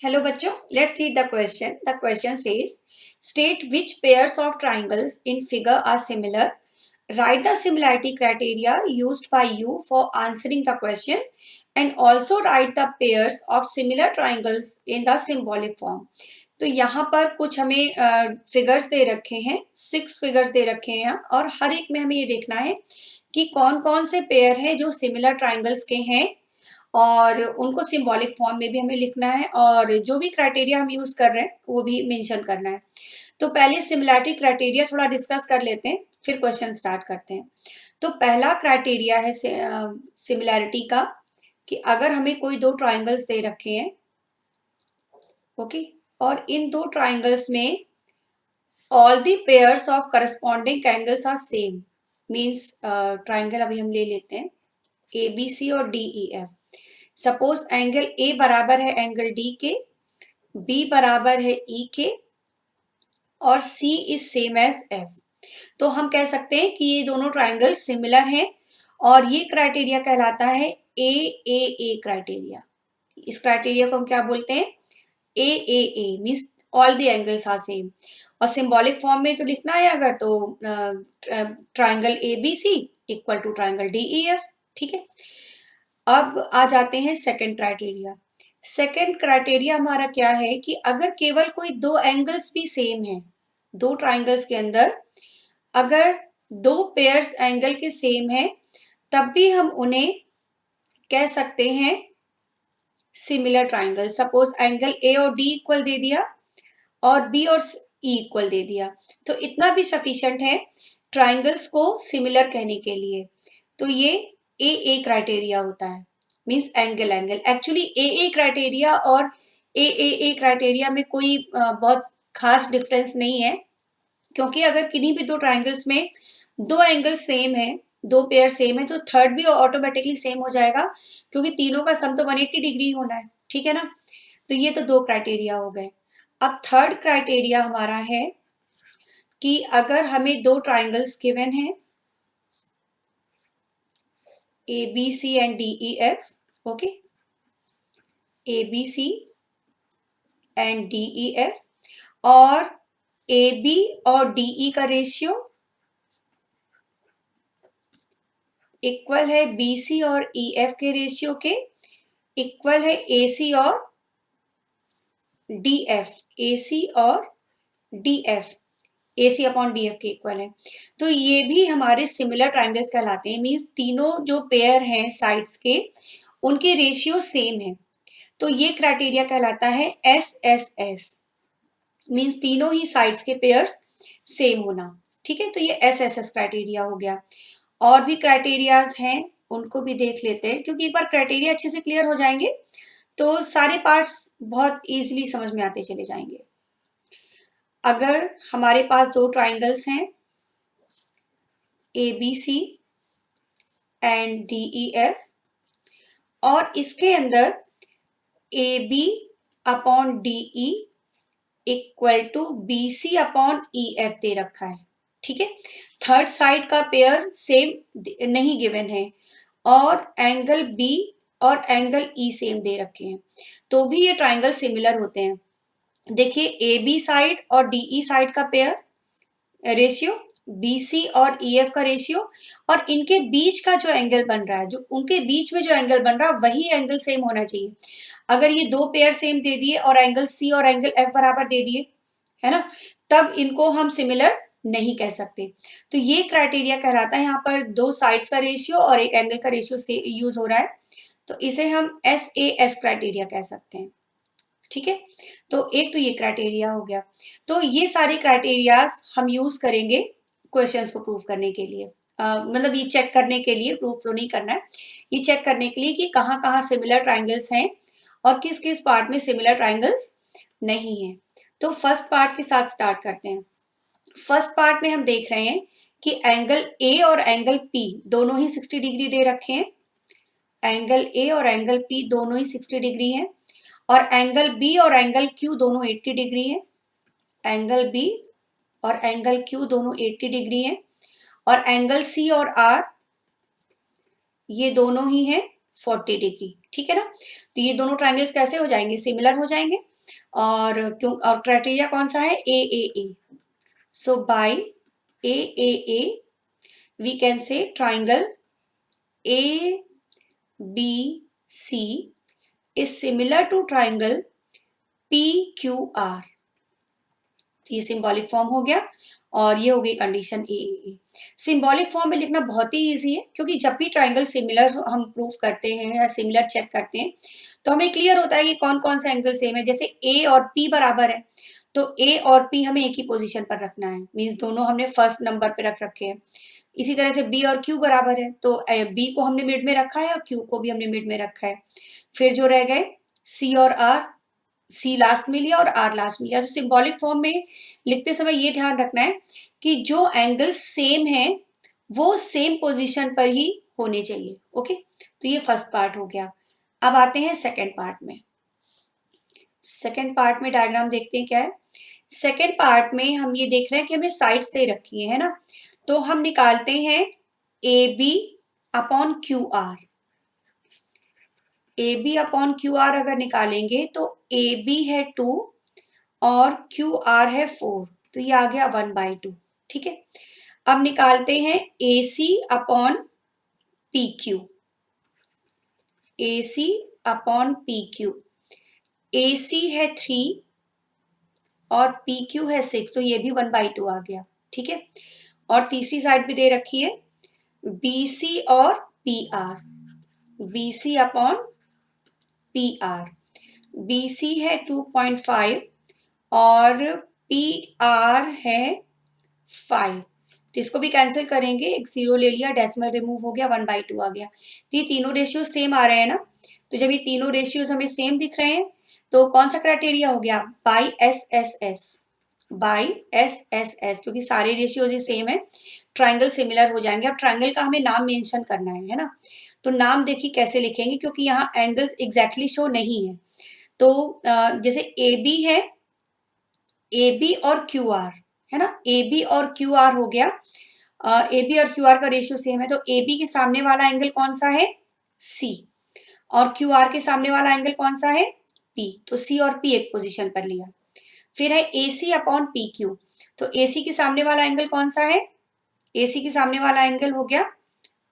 Hello बच्चों, let's see the question. The question says state which pairs of triangles in figure are similar. Write the similarity criteria used by you for answering the question and also write the pairs of similar triangles in the symbolic form. तो यहाँ पर कुछ हमें figures दे रखे हैं, 6 figures दे रखे हैं और हर एक में हमें ये देखना है कि कौन कौन से पेयर है जो सिमिलर ट्राइंगल्स के हैं और उनको सिंबॉलिक फॉर्म में भी हमें लिखना है और जो भी क्राइटेरिया हम यूज कर रहे हैं वो भी मेंशन करना है. तो पहले सिमिलैरिटी क्राइटेरिया थोड़ा डिस्कस कर लेते हैं, फिर क्वेश्चन स्टार्ट करते हैं. तो पहला क्राइटेरिया है सिमिलैरिटी का कि अगर हमें कोई दो ट्राइंगल्स दे रखे हैं, ओके, और इन दो ट्राइंगल्स में all the pairs of corresponding angles are same. Means triangle अभी हम ले लेते हैं ए बी सी और D E F. Suppose angle A बराबर है एंगल डी के, बी बराबर है ई के और सी इज सेम एज एफ. तो हम कह सकते हैं कि ये दोनों ट्राइंगल सिमिलर हैं और ये क्राइटेरिया कहलाता है ए क्राइटेरिया. इस क्राइटेरिया को हम क्या बोलते हैं? A means all the angles are same. और सिंबॉलिक फॉर्म में तो लिखना है अगर, तो triangle A B C equal to triangle D E F. ठीक है, अब आ जाते हैं सेकंड क्राइटेरिया. सेकंड क्राइटेरिया हमारा क्या है कि अगर केवल कोई दो एंगल्स भी सेम है, दो ट्राइंगल्स के अंदर अगर दो पेयर्स एंगल के सेम है, तब भी हम उन्हें कह सकते हैं सिमिलर ट्राइंगल. सपोज एंगल ए और डी इक्वल दे दिया और बी और ई इक्वल दे दिया, तो इतना भी सफिशिएंट है ट्राइंगल्स को सिमिलर कहने के लिए. तो ये ए क्राइटेरिया होता है, मीन्स एंगल. एक्चुअली ए क्राइटेरिया और ए क्राइटेरिया में कोई बहुत खास डिफरेंस नहीं है, क्योंकि अगर किन्हीं भी दो ट्राइंगल्स में दो एंगल सेम है, दो पेयर सेम है, तो थर्ड भी ऑटोमेटिकली सेम हो जाएगा, क्योंकि तीनों का सम तो 180 डिग्री होना है. ठीक है ना. तो ये तो दो क्राइटेरिया हो गए. अब थर्ड क्राइटेरिया हमारा है कि अगर हमें दो ट्राइंगल्स गिवन है A B C and D E F, okay, A B C and D E F, और ए बी और डी ई का रेशियो इक्वल है बी सी और ई एफ के रेशियो के, इक्वल है ए सी और डी एफ, ए सी और D F, A C upon D F के इक्वल है. तो ये भी हमारे सिमिलर ट्राइंगल्स कहलाते हैं. मीन्स तीनों जो पेयर हैं साइड्स के, उनके रेशियो सेम है. तो ये क्राइटेरिया कहलाता है एस एस एस. मीन्स तीनों ही साइड्स के पेयर्स सेम होना. ठीक है, तो ये एस एस एस क्राइटेरिया हो गया. और भी क्राइटेरियाज हैं, उनको भी देख लेते हैं, क्योंकि एक बार क्राइटेरिया अच्छे से क्लियर हो जाएंगे तो सारे पार्ट्स बहुत इजीली समझ में आते चले जाएंगे. अगर हमारे पास दो ट्राइंगल्स हैं A B C and D E F, और इसके अंदर A B upon D E equal to B C upon E F दे रखा है. ठीक है, थर्ड साइड का पेयर सेम नहीं गिवन है और एंगल बी और एंगल ई सेम दे रखे हैं, तो भी ये ट्राइंगल सिमिलर होते हैं. देखिए, ए बी साइड और डी ई साइड का पेयर रेशियो, बी सी और ई एफ का रेशियो, और इनके बीच का जो एंगल बन रहा है, जो उनके बीच में जो एंगल बन रहा है वही एंगल सेम होना चाहिए. अगर ये दो पेयर सेम दे दिए और एंगल सी और एंगल एफ बराबर दे दिए, है ना, तब इनको हम सिमिलर नहीं कह सकते. तो ये क्राइटेरिया कहलाता है, यहाँ पर दो साइड्स का रेशियो और एक एंगल का रेशियो से यूज हो रहा है, तो इसे हम एस ए एस क्राइटेरिया कह सकते हैं. ठीक है, तो एक तो ये क्राइटेरिया हो गया. तो ये सारे क्राइटेरियाज हम यूज करेंगे क्वेश्चंस को प्रूव करने के लिए. मतलब ये चेक करने के लिए, प्रूफ तो नहीं करना है, ये चेक करने के लिए कि कहाँ कहाँ सिमिलर ट्राइंगल्स हैं और किस किस पार्ट में सिमिलर ट्राइंगल्स नहीं है. तो फर्स्ट पार्ट के साथ स्टार्ट करते हैं. फर्स्ट पार्ट में हम देख रहे हैं कि एंगल ए और एंगल पी दोनों ही 60 डिग्री दे रखे हैं. एंगल ए और एंगल पी दोनों ही 60 डिग्री हैं, और एंगल बी और एंगल क्यू दोनों 80 डिग्री हैं. एंगल बी और एंगल क्यू दोनों 80 डिग्री हैं, और एंगल सी और आर ये दोनों ही हैं 40 डिग्री. ठीक है ना। तो ये दोनों ट्राइंगल्स कैसे हो जाएंगे, सिमिलर हो जाएंगे। और क्यों, और क्राइटेरिया कौन सा है, A A A. So by A A A we can say triangle A B C is similar to triangle P Q R. ये सिंबॉलिक फॉर्म हो गया और ये हो गई कंडीशन ए। सिंबॉलिक फॉर्म में लिखना बहुत ही इजी है, क्योंकि जब भी ट्राइंगल सिमिलर हम प्रूव करते हैं या सिमिलर चेक करते हैं तो हमें क्लियर होता है कि कौन कौन सा एंगल सेम है। जैसे ए और पी बराबर है तो ए और पी हमें एक ही पोजीशन पर रखना है, मीन्स दोनों हमने फर्स्ट नंबर पे रख रखे हैं। इसी तरह से बी और क्यू बराबर है तो बी को हमने मिड में रखा है और क्यू को भी हमने मिड में रखा है। फिर जो रह गए सी और आर, सी लास्ट में लिया और आर लास्ट में लिया। तो सिंबॉलिक फॉर्म में लिखते समय ये ध्यान रखना है कि जो एंगल सेम है वो सेम पोजीशन पर ही होने चाहिए। ओके, तो ये फर्स्ट पार्ट हो गया। अब आते हैं सेकंड पार्ट में। सेकंड पार्ट में डायग्राम देखते हैं क्या है। सेकंड पार्ट में हम ये देख रहे हैं कि हमें साइड्स दे रखी है ना, तो हम निकालते हैं A B upon Q R. A B upon Q R अगर निकालेंगे तो ए बी है 2 और क्यू आर है 4, तो ये आ गया 1/2। ठीक है, अब निकालते हैं ए सी अपॉन पी क्यू। ए सी अपॉन पी क्यू, ए सी है 3 और पी क्यू है 6, तो ये भी 1/2 आ गया। ठीक है, और तीसरी साइड भी दे रखी है बी सी और P R. B C upon P R, B C है 2.5 और पी आर है 5, तो इसको भी कैंसिल करेंगे, एक 0 ले लिया, डेसिमल रिमूव हो गया, 1/2 आ गया। तो ये तीनों रेशियो सेम आ रहे हैं ना, तो जब ये तीनों रेशियोज हमें सेम दिख रहे हैं तो कौन सा क्राइटेरिया हो गया, by S S S. By S S S, क्योंकि सारे रेशियोज ये सेम है, ट्राइंगल सिमिलर हो जाएंगे। अब ट्राइंगल का हमें नाम मेंशन करना है ना, तो नाम देखिए कैसे लिखेंगे, क्योंकि यहाँ एंगल्स एग्जैक्टली शो नहीं है। तो जैसे ए बी है, ए बी और क्यू आर है ना, ए बी और क्यू आर हो गया। ए बी और क्यू आर का रेशियो सेम है, तो ए बी के सामने वाला एंगल कौन सा है, सी, और क्यू आर के सामने वाला एंगल कौन सा है, पी, तो सी और पी एक पोजीशन पर लिया। फिर है A C upon P Q, तो ए सी के सामने वाला एंगल कौन सा है, ए सी के सामने वाला एंगल हो गया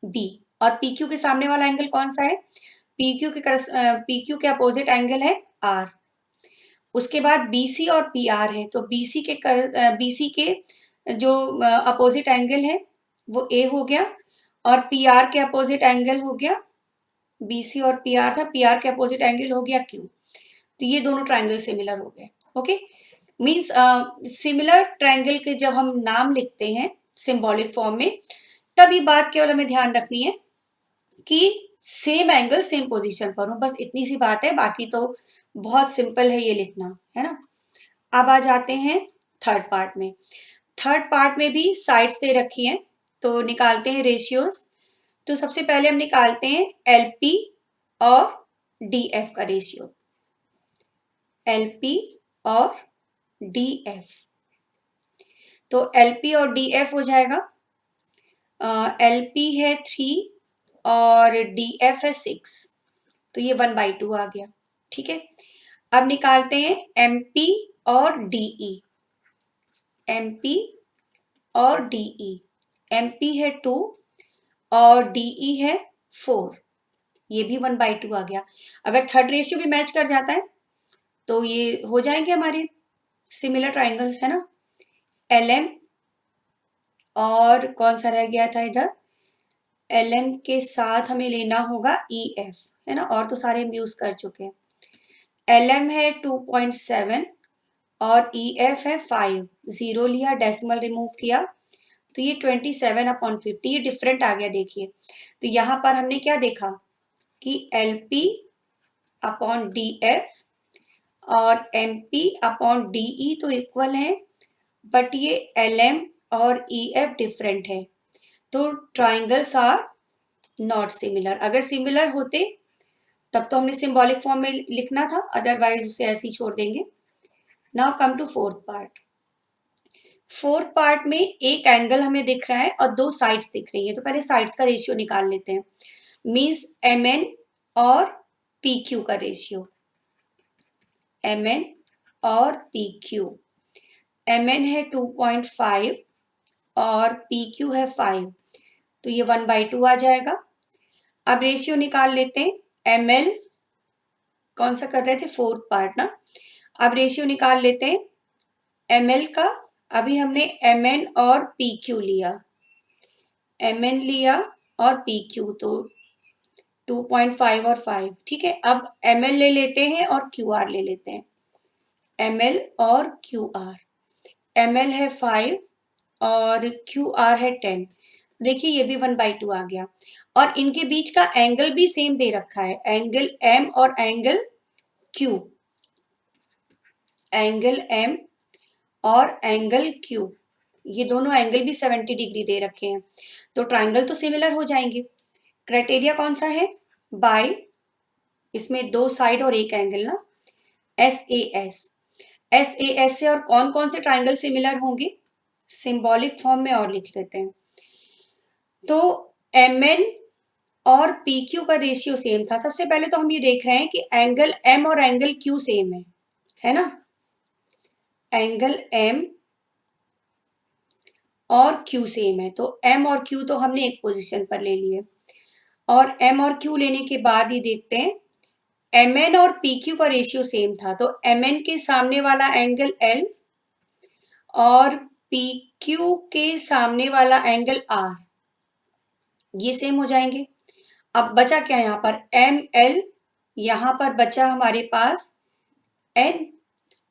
बी, और पी क्यू के सामने वाला एंगल कौन सा है, पी क्यू के अपोजिट एंगल है आर। उसके बाद BC और PR है, तो BC के जो अपोजिट एंगल है वो A हो गया, और PR के अपोजिट एंगल हो गया, BC और PR था, PR के अपोजिट एंगल हो गया Q। तो ये दोनों ट्राइंगल सिमिलर हो गए। ओके, मीन्स सिमिलर ट्राइंगल के जब हम नाम लिखते हैं सिंबॉलिक फॉर्म में, तब ये बात केवल हमें ध्यान रखनी है कि सेम एंगल सेम पोजीशन पर हो, बस इतनी सी बात है, बाकी तो बहुत सिंपल है ये लिखना, है ना। अब आ जाते हैं थर्ड पार्ट में। थर्ड पार्ट में भी साइड्स दे रखी हैं, तो निकालते हैं रेशियोज। तो सबसे पहले हम निकालते हैं LP और DF का रेशियो। LP और DF, तो LP और DF हो जाएगा, LP है 3 और DF है 6, तो ये 1/2 आ गया। ठीक है, अब निकालते हैं MP और DE। MP और DE, MP है 2 और DE है 4, ये भी 1/2 आ गया। अगर थर्ड रेशियो भी मैच कर जाता है तो ये हो जाएंगे हमारे सिमिलर ट्राइंगल्स, है ना। LM और कौन सा रह गया था इधर, LM के साथ हमें लेना होगा EF, है ना, और तो सारे हम यूज कर चुके हैं। LM है 2.7 और EF है 5, 0 लिया, डेसिमल रिमूव किया, तो ये 27/50, ये डिफरेंट आ गया। देखिए, तो यहाँ पर हमने क्या देखा कि LP अपॉन DF और MP अपॉन DE तो इक्वल है, बट ये LM और EF डिफरेंट है, तो ट्राइंगल्स आर नॉट सिमिलर। अगर सिमिलर होते तब तो हमने सिंबॉलिक फॉर्म में लिखना था, अदरवाइज उसे ऐसे ही छोड़ देंगे। Now come to fourth part. Fourth part में एक एंगल हमें दिख रहा है और 2 साइड्स दिख रही है, तो पहले साइड्स का रेशियो निकाल लेते हैं। मीन्स MN और पी क्यू का रेशियो, एम एन और पी क्यू। एम एन है 2.5 और पी क्यू है 5, तो ये 1/2 आ जाएगा। अब रेशियो निकाल लेते हैं, एम एल कौन सा कर रहे थे, फोर्थ पार्ट ना। अब रेशियो निकाल लेते हैं एम एल का। अभी हमने एम एन और पी क्यू लिया, एम एन लिया और पी क्यू, तो 2.5 और 5, ठीक है। अब एम एल ले लेते हैं और क्यू आर ले लेते हैं, एम एल और क्यू आर। एम एल है 5 और क्यू आर है 10। देखिए ये भी 1/2 आ गया। और इनके बीच का एंगल भी सेम दे रखा है, एंगल एम और एंगल क्यू, एंगल एम और एंगल क्यू, ये दोनों एंगल भी 70 डिग्री दे रखे हैं, तो ट्राइंगल तो सिमिलर हो जाएंगे। क्राइटेरिया कौन सा है, बाय, इसमें 2 साइड और एक एंगल ना, S A S. S A S से और कौन कौन से ट्राइंगल सिमिलर होंगे, सिंबॉलिक फॉर्म में और लिख लेते हैं। तो एम एन और पी क्यू का रेशियो सेम था। सबसे पहले तो हम ये देख रहे हैं कि एंगल एम और एंगल क्यू सेम है ना। एंगल एम और क्यू सेम है, तो एम और क्यू तो हमने एक पोजीशन पर ले लिए। और एम और क्यू लेने के बाद ही देखते हैं, एम एन और पी क्यू का रेशियो सेम था, तो एम एन के सामने वाला एंगल एल और पी क्यू के सामने वाला एंगल आर, ये सेम हो जाएंगे। अब बचा क्या यहाँ पर, एम एल, यहाँ पर बचा हमारे पास एन,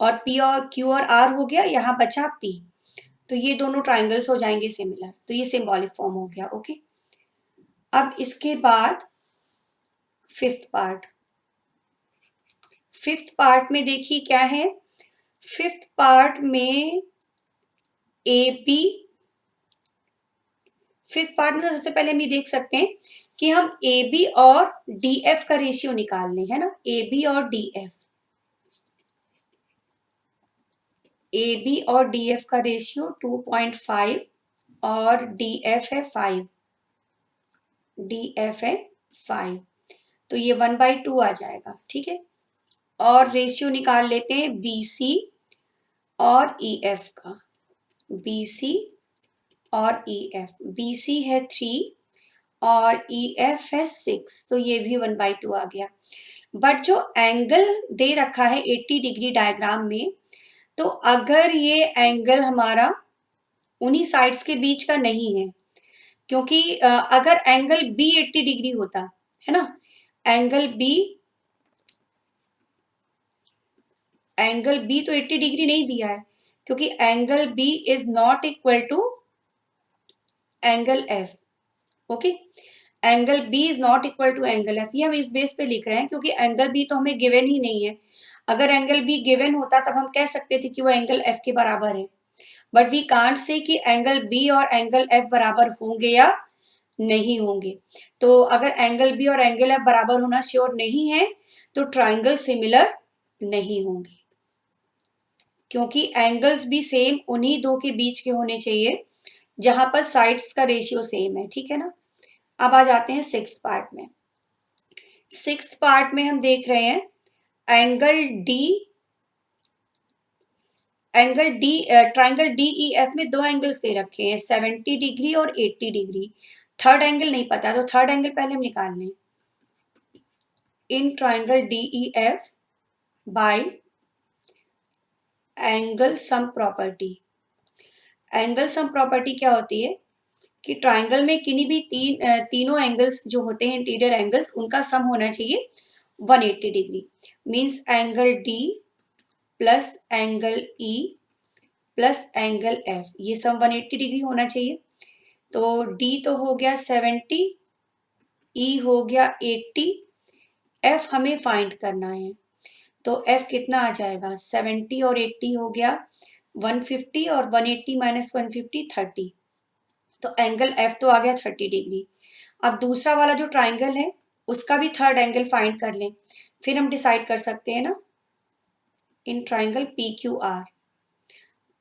और पी और क्यू और आर हो गया, यहाँ बचा पी, तो ये दोनों ट्राइंगल्स हो जाएंगे सिमिलर, तो ये सिंबॉलिक फॉर्म हो गया। ओके, अब इसके बाद फिफ्थ पार्ट। फिफ्थ पार्ट में देखिए क्या है, फिफ्थ पार्ट में ए बी, फिफ्थ पार्ट में सबसे पहले हम ये देख सकते हैं कि हम ए बी और डी एफ का रेशियो निकाल लें, है ना। ए बी और डी एफ, ए बी और डी एफ का रेशियो 2.5 और डी एफ है 5, डी एफ है 5, तो ये 1/2 आ जाएगा, ठीक है। और रेशियो निकाल लेते हैं बी सी और ई एफ का, बी सी और ई एफ, बी सी है 3 और ई एफ है 6, तो ये भी 1/2 आ गया। बट जो एंगल दे रखा है 80 डिग्री डायग्राम में, तो अगर ये एंगल हमारा उन्हीं साइड्स के बीच का नहीं है, क्योंकि अगर एंगल बी 80 डिग्री होता है ना, एंगल बी तो 80 डिग्री नहीं दिया है, क्योंकि angle B is not equal to angle F. Okay, angle B is not equal to angle F, ये हम इस बेस पे लिख रहे हैं क्योंकि एंगल बी तो हमें गिवन ही नहीं है। अगर एंगल बी गिवन होता तब हम कह सकते थे कि वो एंगल एफ के बराबर है, बट वी कांट से कि एंगल बी और एंगल एफ बराबर होंगे या नहीं होंगे। तो अगर एंगल बी और एंगल एफ बराबर होना श्योर नहीं है, तो ट्राइंगल सिमिलर नहीं होंगे, क्योंकि एंगल्स भी सेम उन्हीं दो के बीच के होने चाहिए जहां पर साइड्स का रेशियो सेम है, ठीक है ना। अब आ जाते हैं सिक्स्थ पार्ट में। सिक्स्थ पार्ट में हम देख रहे हैं angle D, triangle D E F में दो एंगल्स दे रखे हैं 70 डिग्री और 80 डिग्री। थर्ड एंगल नहीं पता, तो थर्ड एंगल पहले हम निकाल लें। In triangle D E F bye angle sum property. Angle sum property क्या होती है कि ट्राइंगल में किन्हीं भी तीनों एंगल्स जो होते हैं इंटीरियर एंगल्स, उनका सम होना चाहिए 180 degree. Means angle D plus angle E plus angle F, ये सम 180 डिग्री होना चाहिए। तो डी तो हो गया 70, ई हो गया 80, एफ हमें फाइंड करना है, तो एफ कितना आ जाएगा, 70 और 80 हो गया 150, और 180 माइनस 150 30, तो एंगल एफ तो आ गया 30 डिग्री। अब दूसरा वाला जो ट्राइंगल है उसका भी थर्ड एंगल फाइंड कर लें, फिर हम डिसाइड कर सकते हैं ना। In triangle P Q R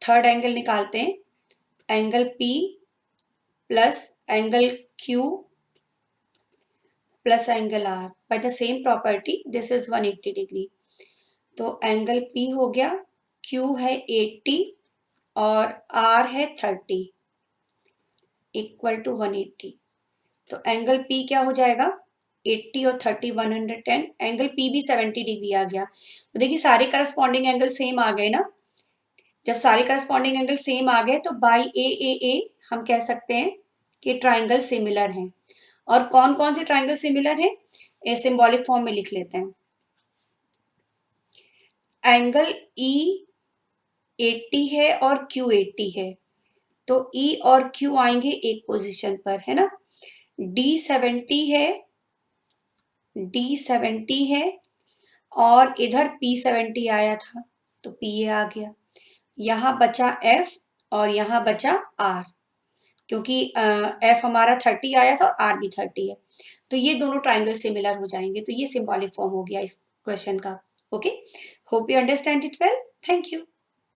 third angle निकालते हैं, angle P plus angle Q plus angle R by the same property this is 180 degree. तो एंगल पी हो गया, क्यू है 80 और आर है 30 इक्वल टू 180। तो एंगल पी क्या हो जाएगा, 80 और 30 110। एंगल पी भी 70 डिग्री आ गया। तो देखिए सारे करस्पॉन्डिंग एंगल सेम आ गए ना। जब सारे करस्पॉन्डिंग एंगल सेम आ गए तो बाई ए हम कह सकते हैं कि ट्राइंगल सिमिलर हैं। और कौन कौन से ट्राइंगल सिमिलर हैं, ये सिंबॉलिक फॉर्म में लिख लेते हैं। एंगल ई 80 है और क्यू 80 है, तो ई और क्यू आएंगे एक पोजीशन पर, है ना। डी 70 है और इधर पी 70 आया था, तो पी ए आ गया। यहाँ बचा एफ और यहाँ बचा आर, क्योंकि एफ हमारा 30 आया था और आर भी 30 है, तो ये दोनों ट्राइंगल सिमिलर हो जाएंगे। तो ये सिंबॉलिक फॉर्म हो गया इस क्वेश्चन का। Okay, hope you understand it well. Thank you.